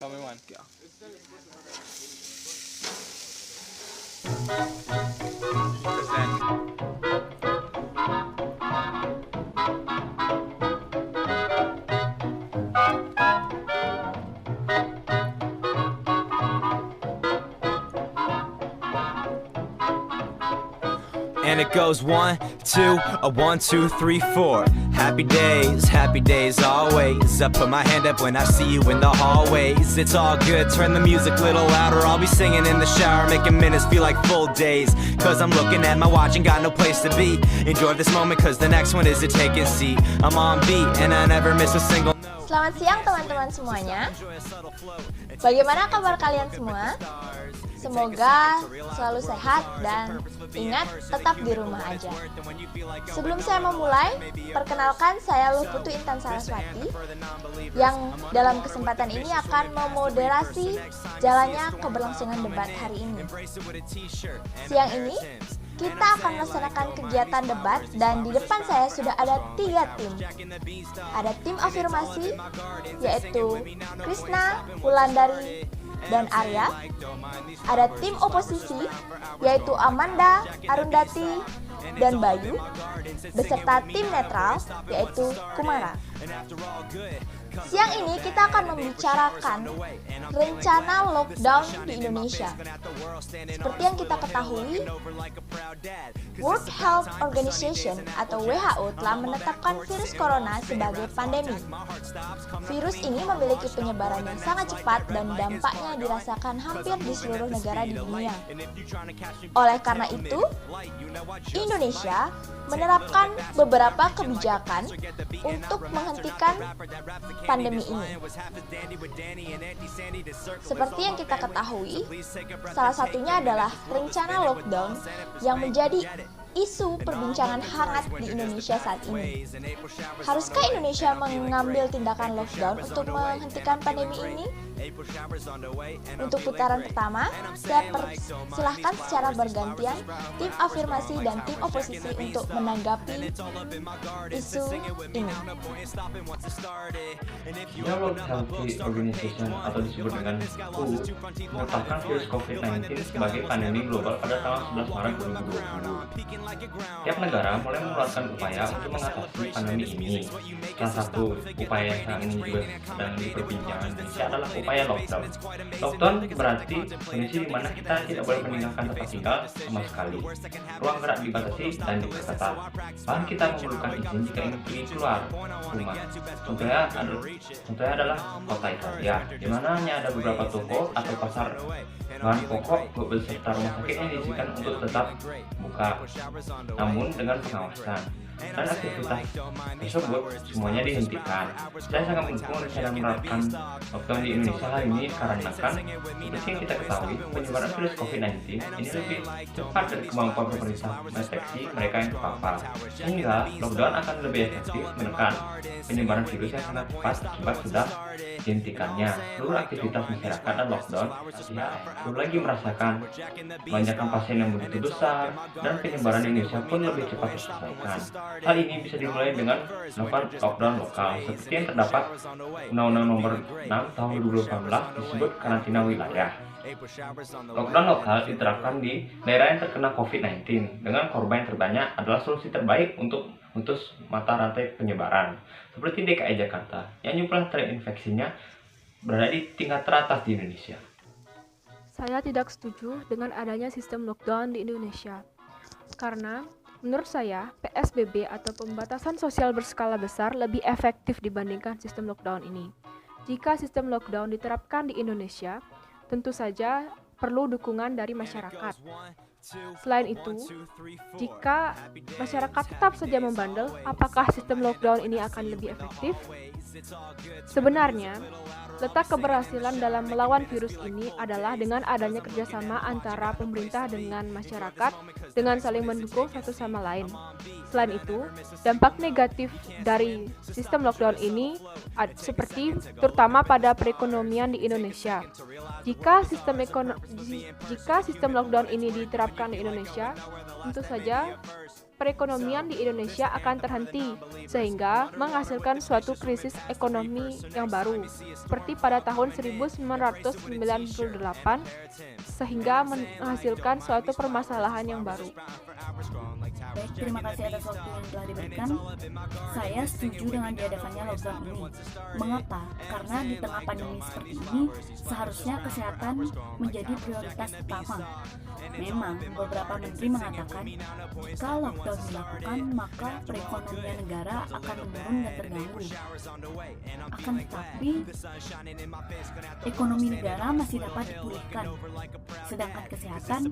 Tell me one. Go. Present. And it goes 1, 2, 1, 2, 3, 4. Happy days always. I put my hand up when I see you in the hallways. It's all good, turn the music a little louder. I'll be singing in the shower, making minutes feel like full days. Cause I'm looking at my watch and got no place to be. Enjoy this moment cause the next one is a taking seat. I'm on beat and I never miss a single note. Selamat siang teman-teman semuanya. Bagaimana kabar kalian semua? Semoga selalu sehat dan ingat tetap di rumah aja. Sebelum saya memulai, perkenalkan saya Luhputu Intan Saraswati yang dalam kesempatan ini akan memoderasi jalannya keberlangsungan debat hari ini. Siang ini kita akan melaksanakan kegiatan debat dan di depan saya sudah ada 3 tim. Ada tim afirmasi yaitu Krisna, Wulandari, dan Arya. Ada tim oposisi yaitu Amanda, Arundati, dan Bayu, beserta tim netral yaitu Kumara. Siang ini kita akan membicarakan rencana lockdown di Indonesia. Seperti yang kita ketahui, World Health Organization atau WHO telah menetapkan virus corona sebagai pandemi. Virus ini memiliki penyebaran yang sangat cepat dan dampaknya dirasakan hampir di seluruh negara di dunia. Oleh karena itu, Indonesia menerapkan beberapa kebijakan untuk menghentikan pandemi ini. Seperti yang kita ketahui, salah satunya adalah rencana lockdown yang menjadi isu perbincangan hangat di Indonesia saat ini. Haruskah Indonesia mengambil tindakan lockdown untuk menghentikan pandemi ini? Untuk putaran pertama, saya persilahkan secara bergantian tim afirmasi dan tim oposisi untuk menanggapi isu ini. World Health Organization atau disebut dengan WHO menetapkan virus COVID-19 sebagai pandemi global pada tanggal 11 Maret 2020. Tiap negara mulai mengeluarkan upaya untuk mengatasi pandemi ini. Salah satu upaya yang saat ini juga sedang diperbincangkan Indonesia adalah upaya lockdown. Lockdown berarti kondisi di mana kita tidak boleh meninggalkan tempat tinggal sama sekali. Ruang gerak dibatasi dan diperketat. Bahkan kita memerlukan izin jika ingin pergi keluar rumah. Contohnya adalah kota Italia, di mana hanya ada beberapa toko atau pasar bahan pokok beserta rumah sakit yang diizinkan untuk tetap buka, namun dengan pengawasan. Dan aktivitas tersebut semuanya dihentikan. Saya sangat mendukung rencana menerapkan lockdown di Indonesia hari ini karena seperti yang kita ketahui, penyebaran virus COVID-19 ini lebih cepat dari kemampuan pemerintah mendeteksi mereka yang terpapar, sehingga lockdown akan lebih efektif menekan penyebaran virus yang sangat cepat akibat sudah dihentikannya seluruh aktivitas masyarakat dan lockdown. Ya, belum lagi merasakan lonjakan pasien yang begitu besar dan penyebaran di Indonesia pun lebih cepat terselesaikan. Hal ini bisa dimulai dengan melakukan lockdown lokal seperti yang terdapat Undang-Undang Nomor 6 Tahun 2018 disebut karantina wilayah. Lockdown lokal diterapkan di daerah yang terkena COVID-19 dengan korban yang terbanyak adalah solusi terbaik untuk memutus mata rantai penyebaran, seperti DKI Jakarta yang jumlah terinfeksinya berada di tingkat teratas di Indonesia. Saya tidak setuju dengan adanya sistem lockdown di Indonesia, karena menurut saya PSBB atau pembatasan sosial berskala besar lebih efektif dibandingkan sistem lockdown ini. Jika sistem lockdown diterapkan di Indonesia, tentu saja perlu dukungan dari masyarakat. Selain itu, jika masyarakat tetap saja membandel, apakah sistem lockdown ini akan lebih efektif? Sebenarnya, letak keberhasilan dalam melawan virus ini adalah dengan adanya kerjasama antara pemerintah dengan masyarakat dengan saling mendukung satu sama lain. Selain itu, dampak negatif dari sistem lockdown ini seperti terutama pada perekonomian di Indonesia. Jika sistem lockdown ini diterapkan di Indonesia, tentu saja perekonomian di Indonesia akan terhenti, sehingga menghasilkan suatu krisis ekonomi yang baru, seperti pada tahun 1998, sehingga menghasilkan suatu permasalahan yang baru. Baik, terima kasih atas waktu yang telah diberikan. Saya setuju dengan diadakannya lockdown ini. Mengapa? Karena di tengah pandemi seperti ini, seharusnya kesehatan menjadi prioritas utama. Memang, beberapa menteri mengatakan, jika lockdown dilakukan, maka perekonomian negara akan menurun dan terganggu. Akan tetapi, ekonomi negara masih dapat dipulihkan. Sedangkan kesehatan,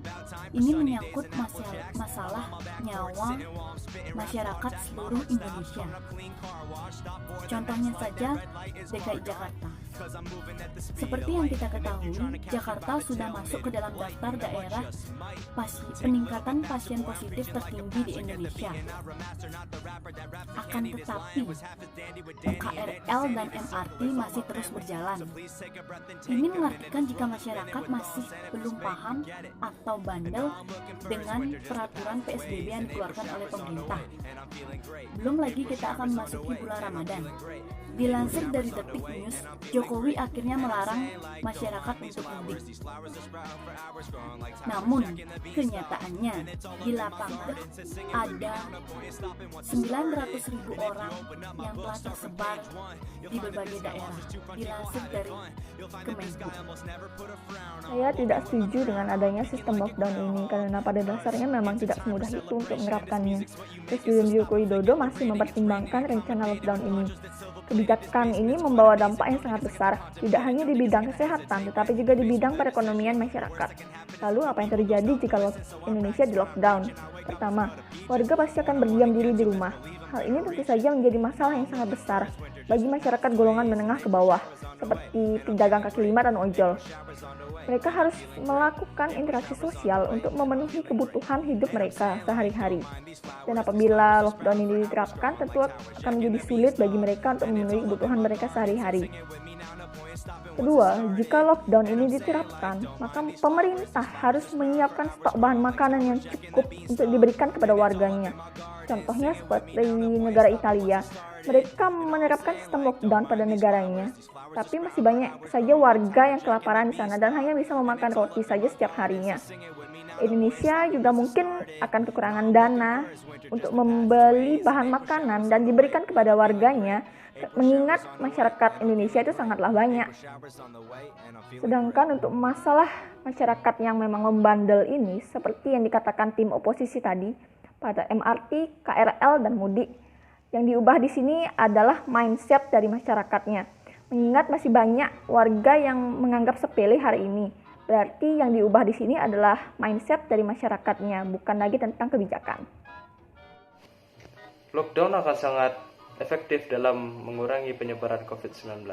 ini menyangkut masalah nyawa masyarakat seluruh Indonesia. Contohnya saja DKI Jakarta. Seperti yang kita ketahui, Jakarta sudah masuk ke dalam daftar daerah peningkatan pasien positif tertinggi di Indonesia. Akan tetapi, KRL dan MRT masih terus berjalan. Ini mengartikan jika masyarakat masih belum paham atau bandel dengan peraturan PSBB yang dikeluarkan oleh pemerintah. Belum lagi kita akan memasuki bulan Ramadan. Dilansir dari Detik News, Jokowi akhirnya melarang masyarakat untuk mudik. Namun, kenyataannya di lapangan ada 900.000 orang yang telah tersebar di berbagai daerah. Dilansir dari Kemenhub. Saya tidak setuju dengan adanya sistem lockdown ini karena pada dasarnya memang tidak semudah itu untuk menerapkannya. Presiden Joko Widodo masih mempertimbangkan rencana lockdown ini. Kebijakan ini membawa dampak yang sangat besar, tidak hanya di bidang kesehatan, tetapi juga di bidang perekonomian masyarakat. Lalu apa yang terjadi jika Indonesia di lockdown? Pertama, warga pasti akan berdiam diri di rumah. Hal ini tentu saja menjadi masalah yang sangat besar bagi masyarakat golongan menengah ke bawah, seperti pedagang kaki lima dan ojol. Mereka harus melakukan interaksi sosial untuk memenuhi kebutuhan hidup mereka sehari-hari. Dan apabila lockdown ini diterapkan, tentu akan menjadi sulit bagi mereka untuk memenuhi kebutuhan mereka sehari-hari. Kedua, jika lockdown ini diterapkan, maka pemerintah harus menyiapkan stok bahan makanan yang cukup untuk diberikan kepada warganya. Contohnya seperti negara Italia, mereka menerapkan sistem lockdown pada negaranya, tapi masih banyak saja warga yang kelaparan di sana dan hanya bisa memakan roti saja setiap harinya. Indonesia juga mungkin akan kekurangan dana untuk membeli bahan makanan dan diberikan kepada warganya, mengingat masyarakat Indonesia itu sangatlah banyak. Sedangkan untuk masalah masyarakat yang memang membandel ini, seperti yang dikatakan tim oposisi tadi, pada MRT, KRL, dan mudik, yang diubah di sini adalah mindset dari masyarakatnya. Mengingat masih banyak warga yang menganggap sepele hari ini. Berarti yang diubah di sini adalah mindset dari masyarakatnya, bukan lagi tentang kebijakan. Lockdown akan sangat efektif dalam mengurangi penyebaran COVID-19.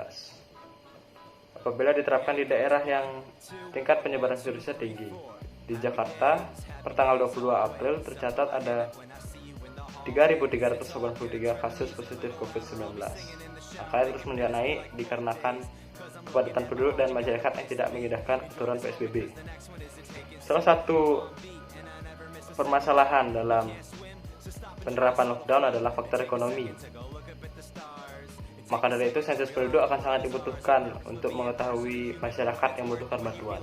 Apabila diterapkan di daerah yang tingkat penyebaran virusnya tinggi. Di Jakarta, pertanggal 22 April tercatat ada 3.383 kasus positif COVID-19. Angkanya terus naik dikarenakan kepadatan penduduk dan masyarakat yang tidak mengindahkan aturan PSBB. Salah satu permasalahan dalam penerapan lockdown adalah faktor ekonomi. Maka dari itu, sensus penduduk akan sangat dibutuhkan untuk mengetahui masyarakat yang membutuhkan bantuan.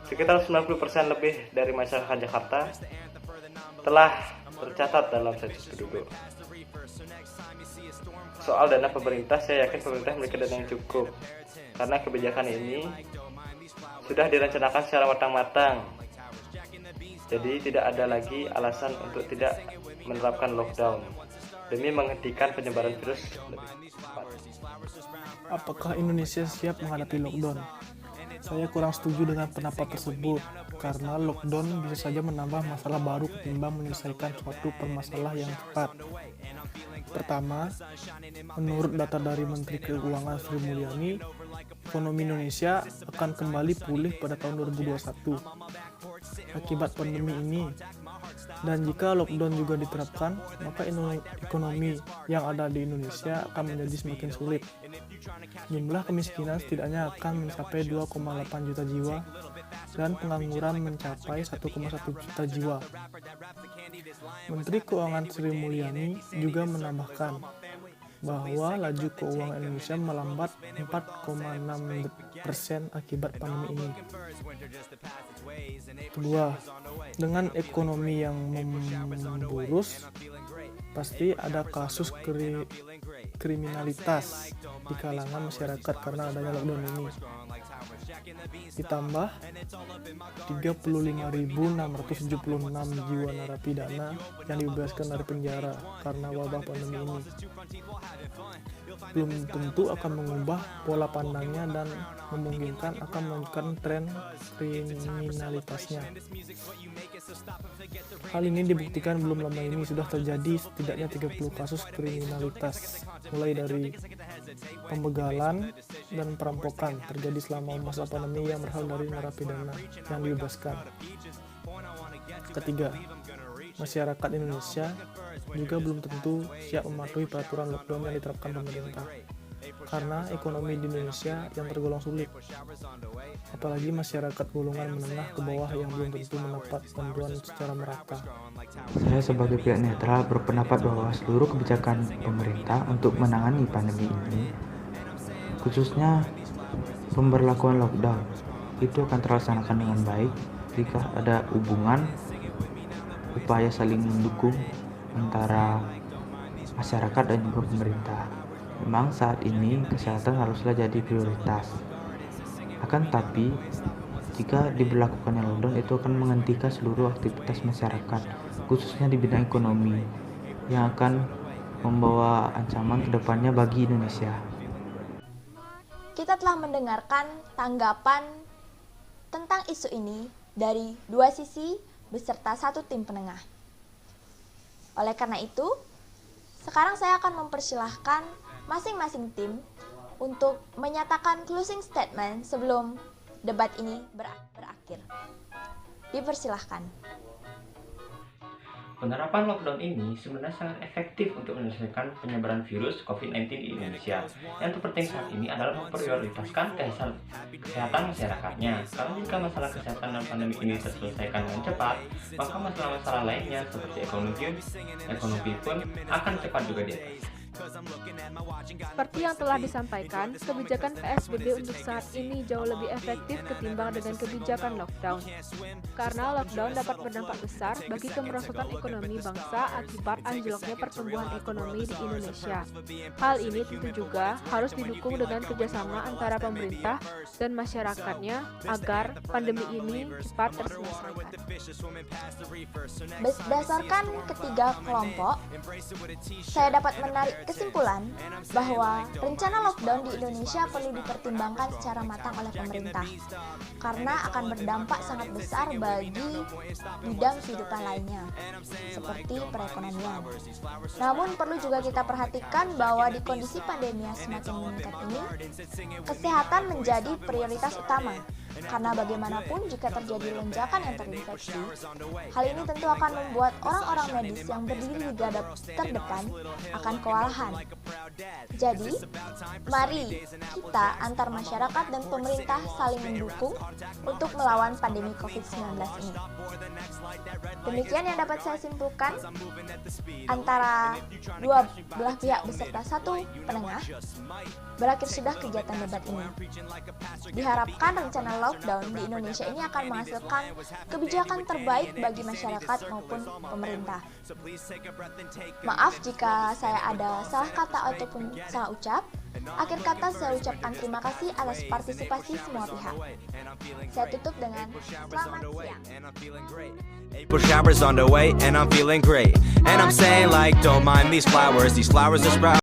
Sekitar 90% lebih dari masyarakat Jakarta telah tercatat dalam sensus penduduk. Soal dana pemerintah, saya yakin pemerintah memiliki dana yang cukup, karena kebijakan ini sudah direncanakan secara matang-matang. Jadi tidak ada lagi alasan untuk tidak menerapkan lockdown demi menghentikan penyebaran virus lebih cepat. Apakah Indonesia siap menghadapi lockdown? Saya kurang setuju dengan pendapat tersebut, karena lockdown bisa saja menambah masalah baru ketimbang menyelesaikan suatu permasalahan yang cepat. Pertama, menurut data dari Menteri Keuangan Sri Mulyani, ekonomi Indonesia akan kembali pulih pada tahun 2021 akibat pandemi ini. Dan jika lockdown juga diterapkan, maka ekonomi yang ada di Indonesia akan menjadi semakin sulit. Jumlah kemiskinan setidaknya akan mencapai 2,8 juta jiwa dan pengangguran mencapai 1,1 juta jiwa. Menteri Keuangan Sri Mulyani juga menambahkan bahwa laju keuangan Indonesia melambat 4,6% akibat pandemi ini. Kedua, dengan ekonomi yang memburus, pasti ada kasus kriminalitas di kalangan masyarakat karena adanya lockdown ini. Ditambah 35.676 jiwa narapidana yang dibebaskan dari penjara karena wabah pandemi ini. Belum tentu akan mengubah pola pandangnya dan memungkinkan akan melanjutkan tren kriminalitasnya. Hal ini dibuktikan belum lama ini sudah terjadi setidaknya 30 kasus kriminalitas, mulai dari pembegalan dan perampokan terjadi selama masa pandemi yang berasal dari narapidana yang dibebaskan. Ketiga, masyarakat Indonesia juga belum tentu siap mematuhi peraturan lockdown yang diterapkan pemerintah karena ekonomi di Indonesia yang tergolong sulit, apalagi masyarakat golongan menengah ke bawah yang belum tentu mendapat bantuan secara merata. Saya sebagai pihak netral berpendapat bahwa seluruh kebijakan pemerintah untuk menangani pandemi ini, khususnya pemberlakuan lockdown, itu akan terlaksanakan dengan baik jika ada hubungan upaya saling mendukung antara masyarakat dan juga pemerintah. Memang saat ini kesehatan haruslah jadi prioritas. Akan tetapi, jika diberlakukannya lockdown itu akan menghentikan seluruh aktivitas masyarakat, khususnya di bidang ekonomi, yang akan membawa ancaman ke depannya bagi Indonesia. Kita telah mendengarkan tanggapan tentang isu ini dari dua sisi beserta satu tim penengah. Oleh karena itu, sekarang saya akan mempersilahkan masing-masing tim untuk menyatakan closing statement sebelum debat ini berakhir. Dipersilahkan. Penerapan lockdown ini sebenarnya sangat efektif untuk menyelesaikan penyebaran virus COVID-19 di Indonesia. Yang terpenting saat ini adalah memprioritaskan kesehatan masyarakatnya. Karena jika masalah kesehatan dan pandemi ini terselesaikan dengan cepat, maka masalah-masalah lainnya seperti ekonomi pun akan cepat juga diatasi. Seperti yang telah disampaikan, kebijakan PSBB untuk saat ini jauh lebih efektif ketimbang dengan kebijakan lockdown. Karena lockdown dapat berdampak besar bagi kemerosotan ekonomi bangsa akibat anjloknya pertumbuhan ekonomi di Indonesia. Hal ini tentu juga harus didukung dengan kerjasama antara pemerintah dan masyarakatnya agar pandemi ini cepat terselesaikan. Berdasarkan ketiga kelompok, saya dapat menarik kesimpulan bahwa rencana lockdown di Indonesia perlu dipertimbangkan secara matang oleh pemerintah karena akan berdampak sangat besar bagi bidang kehidupan lainnya seperti perekonomian. Namun perlu juga kita perhatikan bahwa di kondisi pandemi yang semakin meningkat ini, kesehatan menjadi prioritas utama. Karena bagaimanapun jika terjadi lonjakan yang terinfeksi, hal ini tentu akan membuat orang-orang medis yang berdiri di garda terdepan akan kewalahan. Jadi, mari kita antar masyarakat dan pemerintah saling mendukung untuk melawan pandemi COVID-19 ini. Demikian yang dapat saya simpulkan antara dua belah pihak beserta satu penengah. Berakhir sudah kegiatan debat ini. Diharapkan rencana lockdown di Indonesia ini akan menghasilkan kebijakan terbaik bagi masyarakat maupun pemerintah. Maaf jika saya ada salah kata ataupun salah ucap. Akhir kata saya ucapkan terima kasih atas partisipasi semua pihak. Saya tutup dengan selamat siang. April showers on the way and I'm feeling great. And I'm saying like don't mind these flowers are sprout